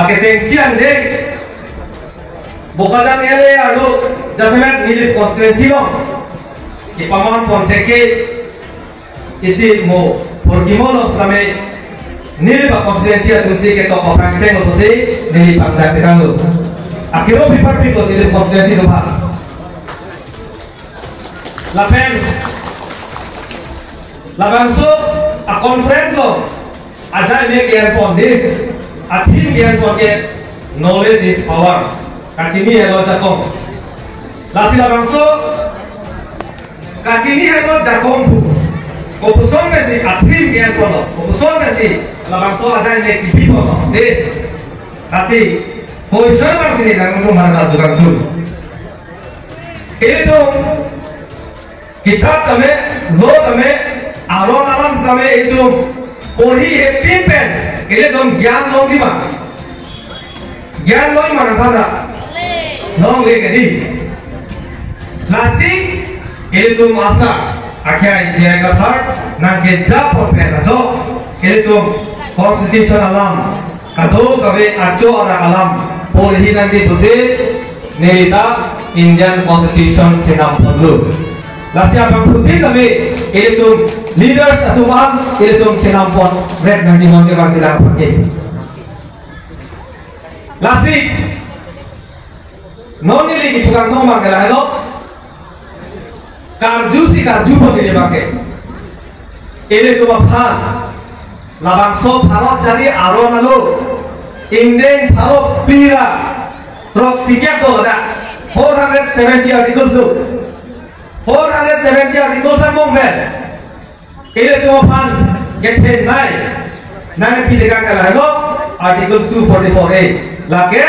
laki cengsian deh bokajang ele alu jasmet milik konstituensi lo ipaman ponteke isi mo porgimono selama nil pak konstituensi atumsi ke toko pangceng lo sih nil pangdatekan lo akhirnya biparti lo nil konstituensi lo pak lapen labangso a conference lo aja ini kian pondi atin kian pondi knowledge is power kacini hello jakong lasi labangso kacini hello jakong kopuson bensi atin kian pondo kopuson bensi labangso aja ini kipi pondo deh kasih kopuson bensi ini nang rumah kadukan dulu ini tuh kita tame lo tame alon alam tame itu pori happy pen ini tuh ज्ञान lo di mana ज्ञान lo di mana pada nong le jadi nasi ini tuh masa akhirnya jaga thar nangke japor pen ajo ini tuh constitution alam kado kabe ajo orang alam pori nanti busi nerita Indian Constitution senam perlu lasi abang putih kami ini tuh leaders atau orang ini tuh senam pon red nanti nanti bang tidak pakai lasi non ini bukan nomor kalau hello karju si karju pun ini pakai ini tuh apa labang so Bharat jadi aron lalu Indian Bharat pira truk siap tuh ada 470 articles tuh 470 articles ang mongben ini tuh apa get head naik pidekan kalau hello article 244A lagi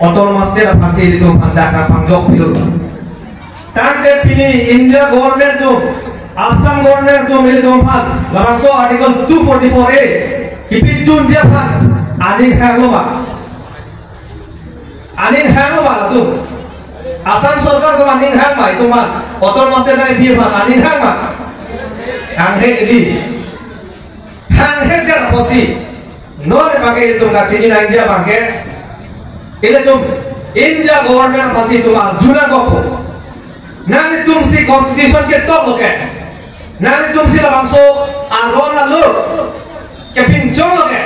autonomous state of Pansi itu pandak pangjok itu tangke pilih India government tuh Assam government tuh milih tuh pan langsung article 244A kipit jun dia pan aning hang lo pak aning hang lo pak tuh Assam सरकार को aning hang pak itu pan autonomous state dari biar pan aning hang pak hang he jadi hang he dia apa sih non pakai itu nggak sini nang dia pakai ini tuh India government masih cuma juna gopo nanti tuh si constitution ke top loke nanti tuh si labangso aron alur ke pinjong loke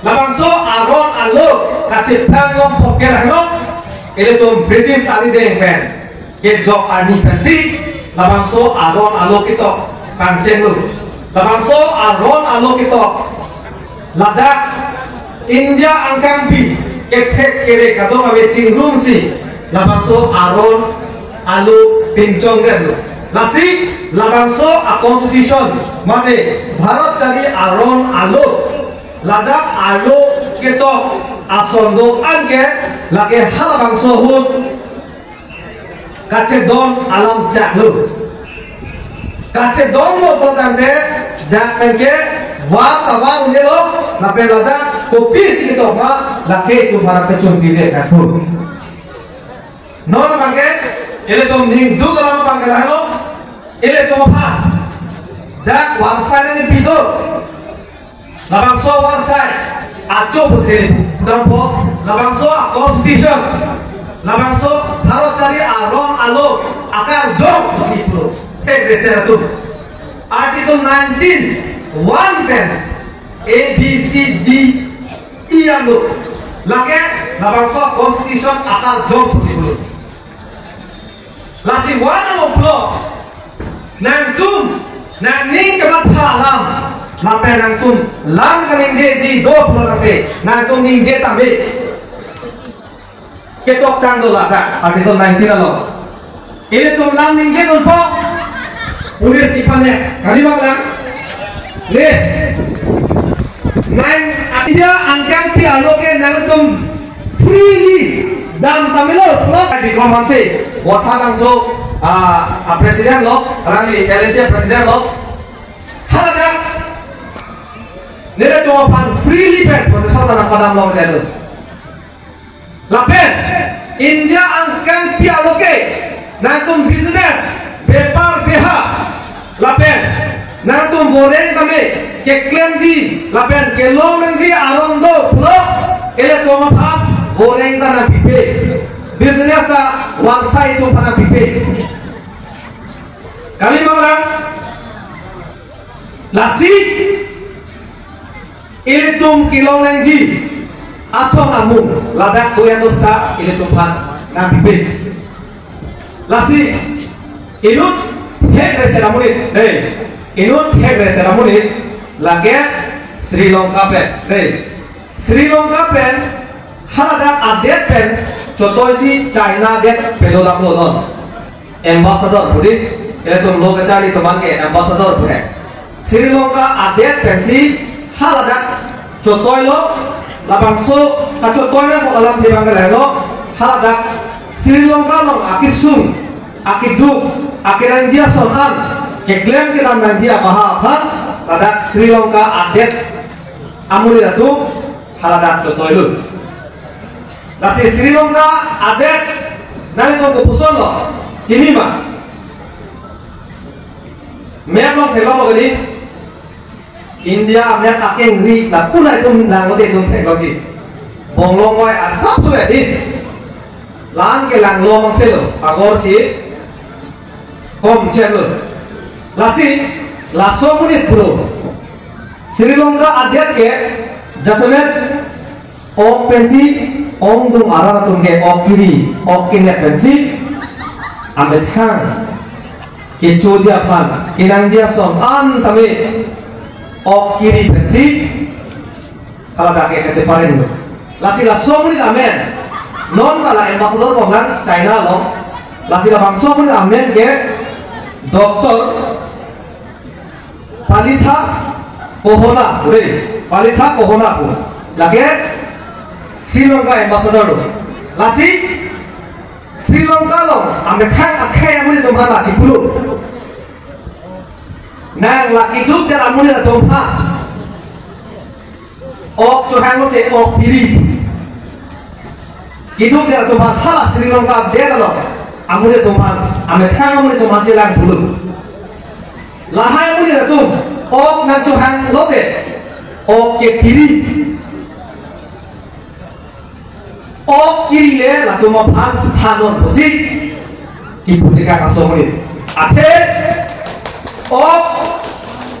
labangso aron alur kasih tanggung poke lah ini tuh British ali deh pen ke job ani pensi labangso aron alur kita kanceng lu labangso aron alur kita ladak India angkampi ketek kere kadong abe cingrum si labangso aron alu pincong dulu nasi labangso a constitution mate Bharat jadi aron alu ladak alu ketok asondo angke lagi hal bangso hut kace don alam caklu kace don lo potante dak mengke wah kawan udah lo nape ladak ofis gitu mah laki itu para pecun pilih takut nol pakai ini tuh hindu kalau pakai lah lo ini tuh apa dak website ini bido labangso website aco bersih dampo labangso constitution labangso harus cari aron alo akar jom bersih puluh beser tuh artikel 19 one pen A B C D iya lo, lagi labangso constitution akal jom puluh, lasi wana lo pulo, nangtum, nangning kemat halam, lape nangtum, lang kaling jeji do pulo kafe, nangtum ningje tambe, ketok tangdo laka, artikel 19 lo, ini tum lang ningje tulpo, pulis ipannya, kalimat lang, nih. Nine dia angkat pi aloke nalatum freely dam tamilo plus diplomasi wata langsung presiden lo kali LC presiden lo halaga nila cuma pan freely pen proses tanah padam lo itu lapen India angkat pi aloke nalatum business bepar beha lapen nalatum boreng kami Keklen ji, lapen kelong nang ji arondo pulo ele to ma phat boreng tanah pipe business ta wangsai itu tanah pipe kali malam lasi ele tum kilong nangji asong amun ladak goyanusta ele tum phat na pipe lasi inut hek reseramunit deh inut hek reseramunit lagi Sri Lanka pen Sri Lanka pen haladak adet pen contoh si China adet pelodam lodon ambassador budi itu loga cari teman ke ambassador budi Sri Lanka adet pen si haladak contoh lo labangso kacontohnya mau alam timbang kelelo haladak Sri Lanka long akisung akiduk akiranjia sonan keklaim kita nanjia mahapat ladak Sri Lanka adet amuli datu haladak contoh itu nasi Sri Lanka adet nari tuh kepuson lo cini mah map lo tengok lo kali India map aking ri lah punai itu nanggo itu tengok di bonglong koi asap suwe di lan ke lang lo mangselo agor si kom cem lo lasi laso munit bro Sri Lanka adet ke jasamet ok pensi ong dung arah tung ke ok kiri ok kinet pensi ambet hang ke choja pan kinangjia som an tame ok kiri pensi kalau dah ke keceparin lo lasi laso munit amen non kala ambassador pongan China lo lasi la bangso munit amen ke doktor Palitha Kohona udah Palitha Kohona pun lagi Sri Lanka ambassador lo lasi Sri Lanka lo ame khang akhai amuni tomha la cipulu nang laki duk dan amuni la tomha ok cuhang lo te ok piri kiduk dan tomha hala Sri Lanka dia lo amuni tomha ame khang amuni tomha silang bulu lahai amuni la tom ok nang cuhang lo te ok ke piri ok kiri le la tuma phan thanon bosi ki putika kasomuni athe ok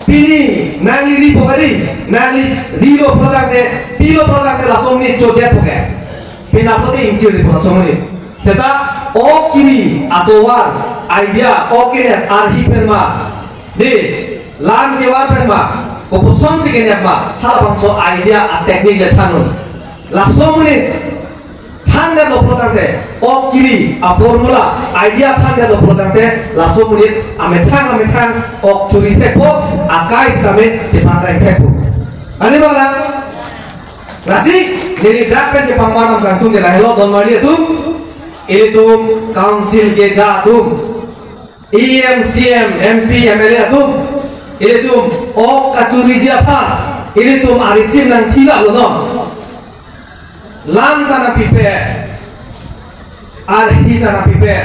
pini nali ri pokadi nali rilo prodakte pilo prodakte la somni chodia poke pina poti inchir di kasomuni seta ok kiri atowar idea ok ne arhi penma de lan kewar penma ko puson sikenya ma halabangso idea a teknik le thanon la somuni tanda lo protante ok kiri a formula idea tanda lo protante la somunit ametang ok curi tepo akai stame cepangrai tepo ani bala nasi nili dapen je pangwanam kantung je lahelo don mali tu itu council ke jadum EMCM MP MLA tu itu ok kacuri siapa itu arisim nang tidak lo no lan tanah pipe arhi tanah pipe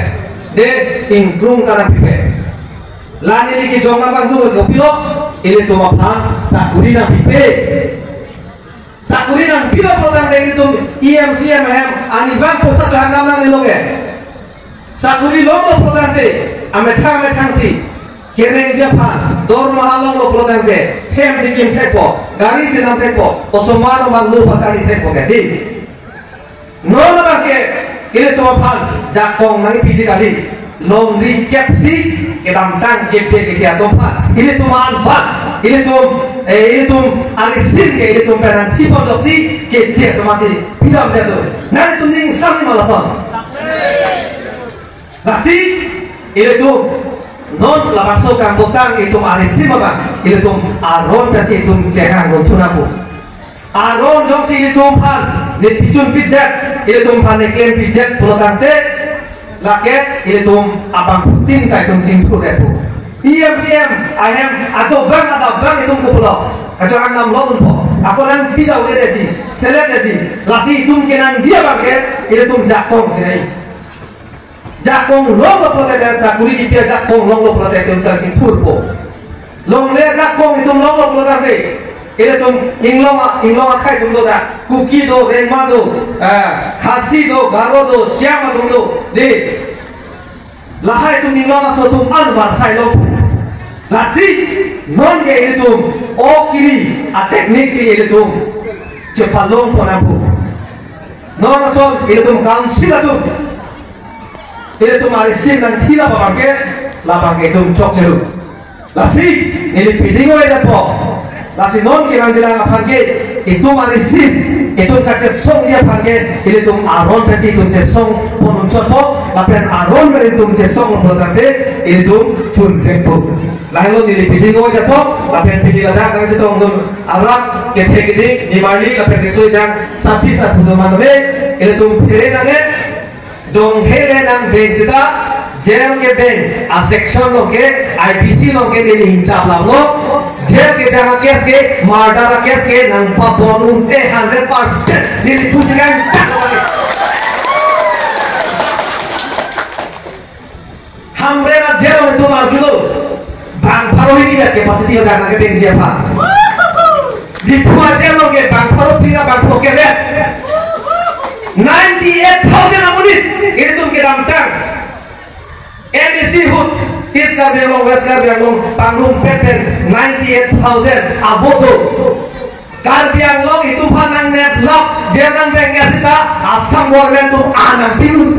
de ingkrung tanah pipe lan ini ke jonga bang tu kopilo ini tu mapang sakuri na pipe sakuri na pilo program de itu EMCM anivang posta jangam nang niloge sakuri logo program de amethang si kereng japan dor mahalong lo program de hem jikim tepo gari jinam tepo osomano mandu pacari tepo ke di nona bangke ini tuh pan jakong nangi biji kali long ring kepsi kedam tang kepe kecil pan ini tuh pan ini tuh alisin ke ini tuh peran tipe doksi kecil tuh masih bidam jatuh nanti tuh ning sami malasan nasi ini tuh non labang so kampung tang itu alisin apa ini tuh aron versi itu cekang untuk nabu aron jong si itu pan ni picun pidet ini tuh pan neklaim pidet pulau tante laket ini tuh abang putin kayak tuh cintu repu EMCM ayam atau bang itu ke pulau kacau angam lo pun aku nang bidau dia ji selet dia ji lasi itu kenang dia bangke ini tuh jakong sini jakong long lo pulau tante sakuri di dia jakong long lo pulau tante untuk cintu po long le jakong itu long lo pulau tante Ini tum inglong akai tum do da kuki do renma do khasi do garo do siama tum do di lahai tum inglong aso tum anwar sai lo lasi non ke ini tum o kiri a teknik si ini tum cepalong ponapu non aso ini tum council tum ini tum arisin dan tila babake tum cok celu lasi ini pidingo aja po lasi non ke manjela ngapangke itu marisim itu kace song dia pangke ini tum aron peti tum cesong ponun chopo lapen aron beri tum cesong bodate ini tum chun tempo lailo ni pidingo aja po lapen pidila da kan cetong tum arak ke thegidi ni mali lapen risoi jang sapi sa pudo manwe ini tum phere nange dong hele nang bezida jail के bank आ section लोग के आईपीसी लोग के लिए हिंसा लावलो जेल के जगह केस के मर्डर केस के नंपा बोनू 100% नील पुजगान हमरे ना जेल में तुम आजुलो बांग फारो ही नहीं बैठे पास दियो जाना के बैंक दिया फा दिपुआ जेल लोग के बांग फारो पीरा बांग फोके बैठ 98,000 अमुनी ये तुम के दाम तक MBC Hood, East Karbianglong, West Karbianglong, Panglong Pepen, 98,000 abodo. Karbianglong itu panang net lock, jangan bengkel sita, asam warmen tu anang biru.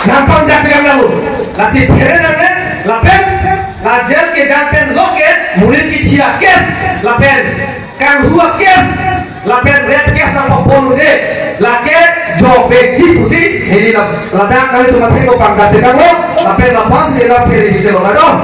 Nampang dak lalu, lasi pere nange, lapen, lajel ke jampen loket, murid kitia kes, lapen, kang hua kes, lapen red kes apa ponu de. Lake jog bekti pusi ini ladang kali tu materi ko pangkat dekang lo lapen lapas dia lapir di jalan